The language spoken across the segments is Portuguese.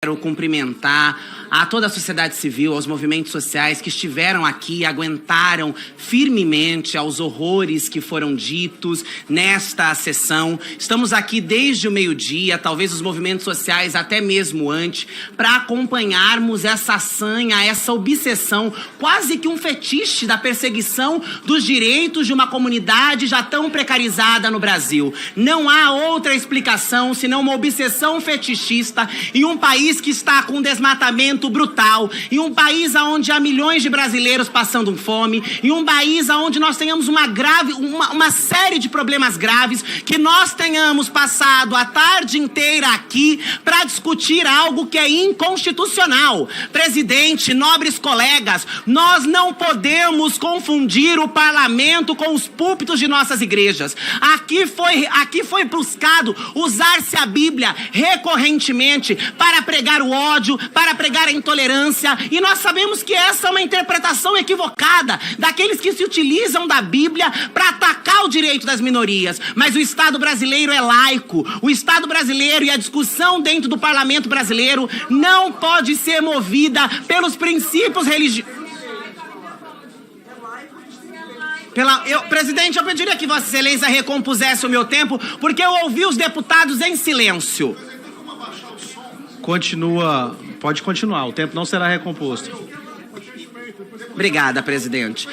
Quero cumprimentar a toda a sociedade civil, aos movimentos sociais que estiveram aqui, aguentaram firmemente aos horrores que foram ditos nesta sessão. Estamos aqui desde o meio-dia, talvez os movimentos sociais até mesmo antes, para acompanharmos essa sanha, essa obsessão, quase que um fetiche da perseguição dos direitos de uma comunidade já tão precarizada no Brasil. Não há outra explicação senão uma obsessão fetichista em um país que está com desmatamento brutal, em um país onde há milhões de brasileiros passando fome, em um país onde nós tenhamos uma série de problemas graves, que nós tenhamos passado a tarde inteira aqui para discutir algo que é inconstitucional. Presidente, nobres colegas, nós não podemos confundir o parlamento com os púlpitos de nossas igrejas. Aqui foi buscado usar-se a Bíblia recorrentemente para pregar o ódio, para pregar a intolerância, e nós sabemos que essa é uma interpretação equivocada daqueles que se utilizam da Bíblia para atacar o direito das minorias. Mas o Estado brasileiro é laico. O Estado brasileiro e a discussão dentro do parlamento brasileiro não pode ser movida pelos princípios religiosos. Presidente, eu pediria que Vossa Excelência recompusesse o meu tempo, porque eu ouvi os deputados em silêncio. Pode continuar, o tempo não será recomposto. Obrigada, presidente.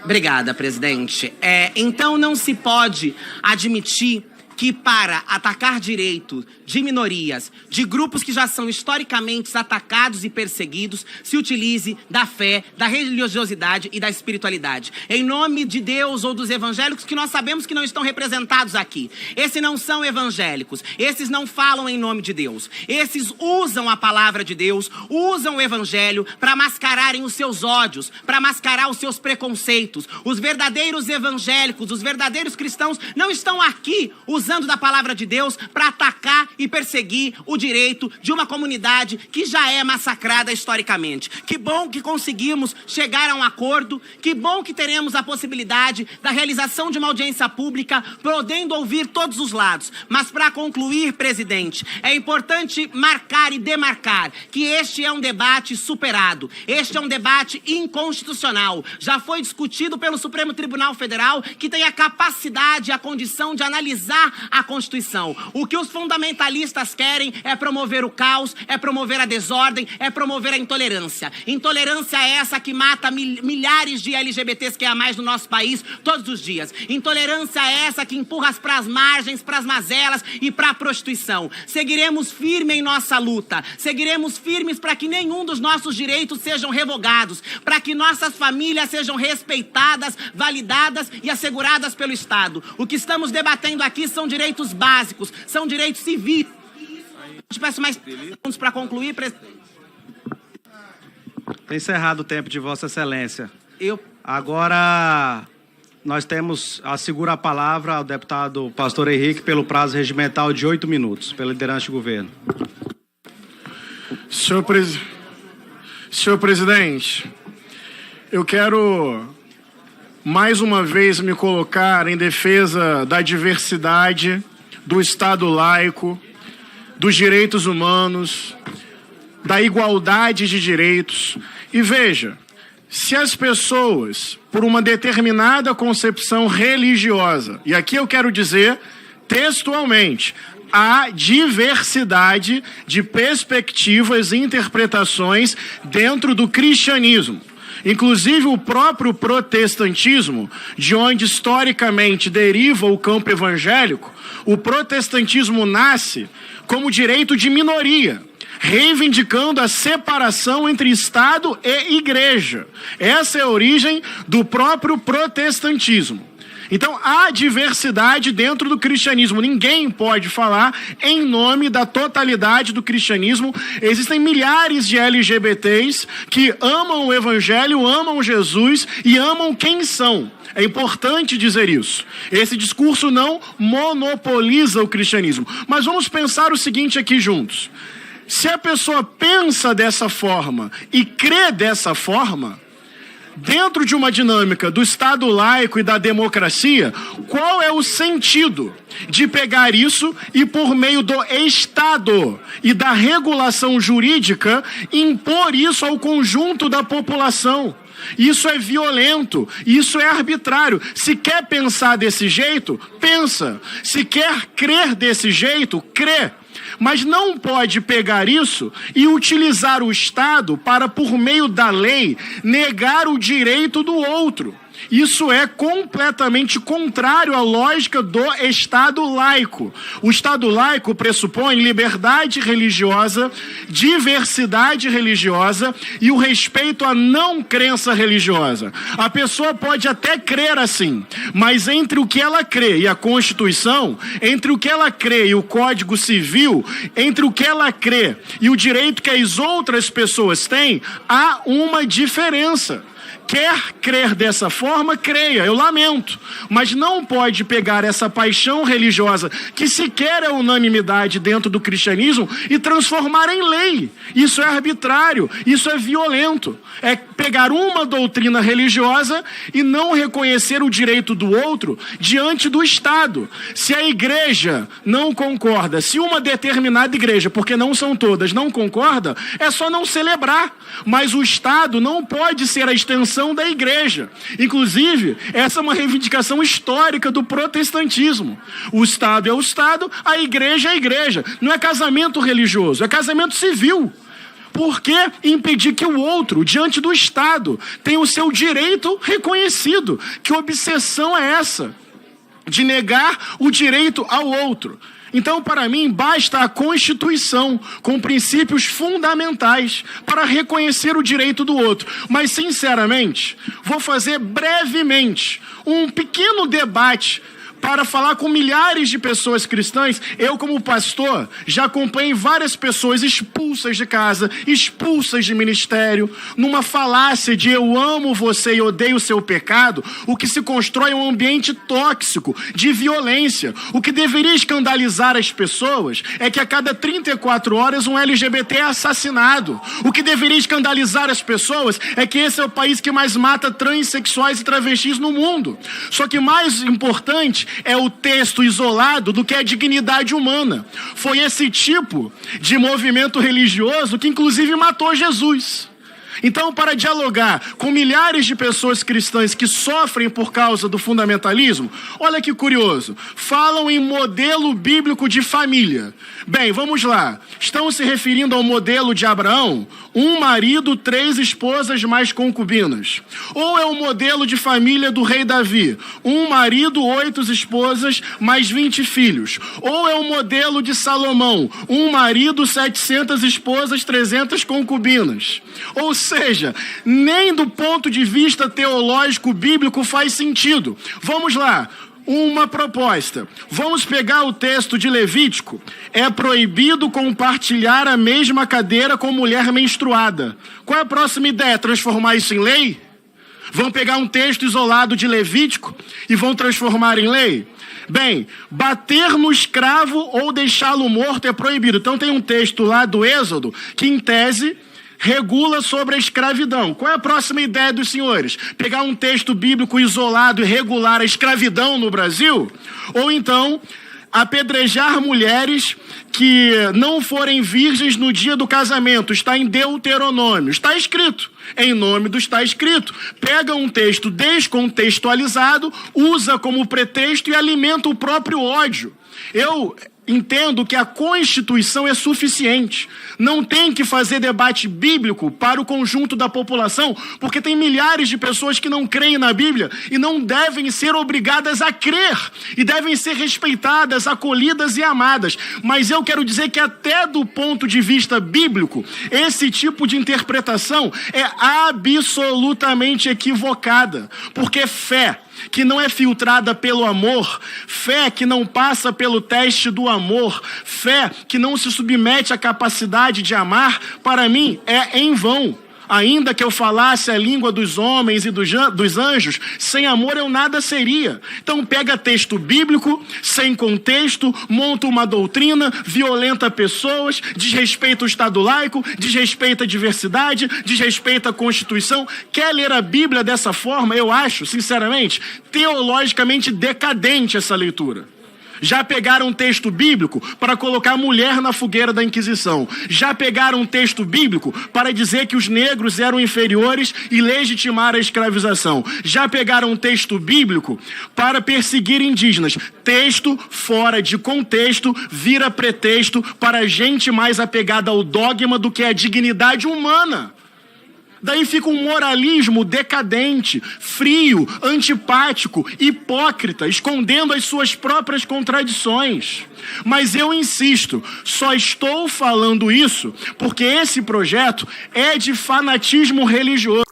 Obrigada, presidente. Então não se pode admitir que para atacar direitos de minorias, de grupos que já são historicamente atacados e perseguidos, se utilize da fé, da religiosidade e da espiritualidade. Em nome de Deus ou dos evangélicos, que nós sabemos que não estão representados aqui. Esses não são evangélicos, esses não falam em nome de Deus. Esses usam a palavra de Deus, usam o evangelho para mascararem os seus ódios, para mascarar os seus preconceitos. Os verdadeiros evangélicos, os verdadeiros cristãos não estão aqui usando da palavra de Deus para atacar e perseguir o direito de uma comunidade que já é massacrada historicamente. Que bom que conseguimos chegar a um acordo, que bom que teremos a possibilidade da realização de uma audiência pública, podendo ouvir todos os lados. Mas para concluir, presidente, é importante marcar e demarcar que este é um debate superado, este é um debate inconstitucional. Já foi discutido pelo Supremo Tribunal Federal, que tem a capacidade e a condição de analisar a Constituição. O que os fundamentalistas querem é promover o caos, é promover a desordem, é promover a intolerância. Intolerância é essa que mata milhares de LGBTs que há mais no nosso país todos os dias. Intolerância é essa que empurra para as margens, para as mazelas e para a prostituição. Seguiremos firmes em nossa luta. Seguiremos firmes para que nenhum dos nossos direitos sejam revogados, para que nossas famílias sejam respeitadas, validadas e asseguradas pelo Estado. O que estamos debatendo aqui são direitos básicos, são direitos civis. Eu peço mais segundos para concluir, presidente. Está encerrado o tempo de Vossa Excelência. Agora, nós asseguro a palavra ao deputado Pastor Henrique pelo prazo regimental de 8 minutos, pela liderança do governo. Senhor presidente, eu quero mais uma vez me colocar em defesa da diversidade, do Estado laico, dos direitos humanos, da igualdade de direitos. E veja, se as pessoas, por uma determinada concepção religiosa, e aqui eu quero dizer textualmente, há diversidade de perspectivas e interpretações dentro do cristianismo. Inclusive o próprio protestantismo, de onde historicamente deriva o campo evangélico, o protestantismo nasce como direito de minoria, reivindicando a separação entre Estado e Igreja. Essa é a origem do próprio protestantismo. Então, há diversidade dentro do cristianismo. Ninguém pode falar em nome da totalidade do cristianismo. Existem milhares de LGBTs que amam o Evangelho, amam Jesus e amam quem são. É importante dizer isso. Esse discurso não monopoliza o cristianismo. Mas vamos pensar o seguinte aqui juntos. Se a pessoa pensa dessa forma e crê dessa forma, dentro de uma dinâmica do Estado laico e da democracia, qual é o sentido de pegar isso e, por meio do Estado e da regulação jurídica, impor isso ao conjunto da população? Isso é violento, isso é arbitrário. Se quer pensar desse jeito, pensa. Se quer crer desse jeito, crê. Mas não pode pegar isso e utilizar o Estado para, por meio da lei, negar o direito do outro. Isso é completamente contrário à lógica do Estado laico. O Estado laico pressupõe liberdade religiosa, diversidade religiosa e o respeito à não crença religiosa. A pessoa pode até crer assim, mas entre o que ela crê e a Constituição, entre o que ela crê e o Código Civil, entre o que ela crê e o direito que as outras pessoas têm, há uma diferença. Quer crer dessa forma, creia, eu lamento. Mas não pode pegar essa paixão religiosa, que sequer é unanimidade dentro do cristianismo, e transformar em lei. Isso é arbitrário, isso é violento. É pegar uma doutrina religiosa e não reconhecer o direito do outro diante do Estado. Se a igreja não concorda, se uma determinada igreja, porque não são todas, não concorda, é só não celebrar. Mas o Estado não pode ser a extensão da igreja. Inclusive, essa é uma reivindicação histórica do protestantismo. O Estado é o Estado, a igreja é a igreja. Não é casamento religioso, é casamento civil. Por que impedir que o outro, diante do Estado, tenha o seu direito reconhecido? Que obsessão é essa? De negar o direito ao outro. Então, para mim, basta a Constituição, com princípios fundamentais, para reconhecer o direito do outro. Mas, sinceramente, vou fazer brevemente um pequeno debate para falar com milhares de pessoas cristãs. Eu, como pastor, já acompanhei várias pessoas expulsas de casa, expulsas de ministério, numa falácia de eu amo você e odeio o seu pecado. O que se constrói é um ambiente tóxico, de violência. O que deveria escandalizar as pessoas é que a cada 34 horas um LGBT é assassinado. O que deveria escandalizar as pessoas é que esse é o país que mais mata transexuais e travestis no mundo. Só que mais importante é o texto isolado do que a dignidade humana. Foi esse tipo de movimento religioso que inclusive matou Jesus. Então, para dialogar com milhares de pessoas cristãs que sofrem por causa do fundamentalismo, olha que curioso, falam em modelo bíblico de família. Bem, vamos lá. Estão se referindo ao modelo de Abraão? 1 marido, 3 esposas mais concubinas. Ou é o modelo de família do rei Davi? 1 marido, 8 esposas mais 20 filhos. Ou é o modelo de Salomão? 1 marido, 700 esposas, 300 concubinas. Ou seja, nem do ponto de vista teológico bíblico faz sentido. Vamos lá. Uma proposta. Vamos pegar o texto de Levítico. É proibido compartilhar a mesma cadeira com mulher menstruada. Qual é a próxima ideia? Transformar isso em lei? Vão pegar um texto isolado de Levítico e vão transformar em lei? Bem, bater no escravo ou deixá-lo morto é proibido. Então tem um texto lá do Êxodo que, em tese, regula sobre a escravidão. Qual é a próxima ideia dos senhores? Pegar um texto bíblico isolado e regular a escravidão no Brasil? Ou então, apedrejar mulheres que não forem virgens no dia do casamento? Está em Deuteronômio. Está escrito. Em nome do está escrito. Pega um texto descontextualizado, usa como pretexto e alimenta o próprio ódio. Eu entendo que a Constituição é suficiente. Não tem que fazer debate bíblico para o conjunto da população, porque tem milhares de pessoas que não creem na Bíblia e não devem ser obrigadas a crer, e devem ser respeitadas, acolhidas e amadas. Mas eu quero dizer que até do ponto de vista bíblico, esse tipo de interpretação é absolutamente equivocada, porque fé que não é filtrada pelo amor, fé que não passa pelo teste do amor, fé que não se submete à capacidade de amar, para mim é em vão. Ainda que eu falasse a língua dos homens e dos anjos, sem amor eu nada seria. Então pega texto bíblico, sem contexto, monta uma doutrina, violenta pessoas, desrespeita o Estado laico, desrespeita a diversidade, desrespeita a Constituição. Quer ler a Bíblia dessa forma? Eu acho, sinceramente, teologicamente decadente essa leitura. Já pegaram um texto bíblico para colocar a mulher na fogueira da Inquisição. Já pegaram um texto bíblico para dizer que os negros eram inferiores e legitimar a escravização. Já pegaram um texto bíblico para perseguir indígenas. Texto fora de contexto vira pretexto para gente mais apegada ao dogma do que à dignidade humana. Daí fica um moralismo decadente, frio, antipático, hipócrita, escondendo as suas próprias contradições. Mas eu insisto, só estou falando isso porque esse projeto é de fanatismo religioso.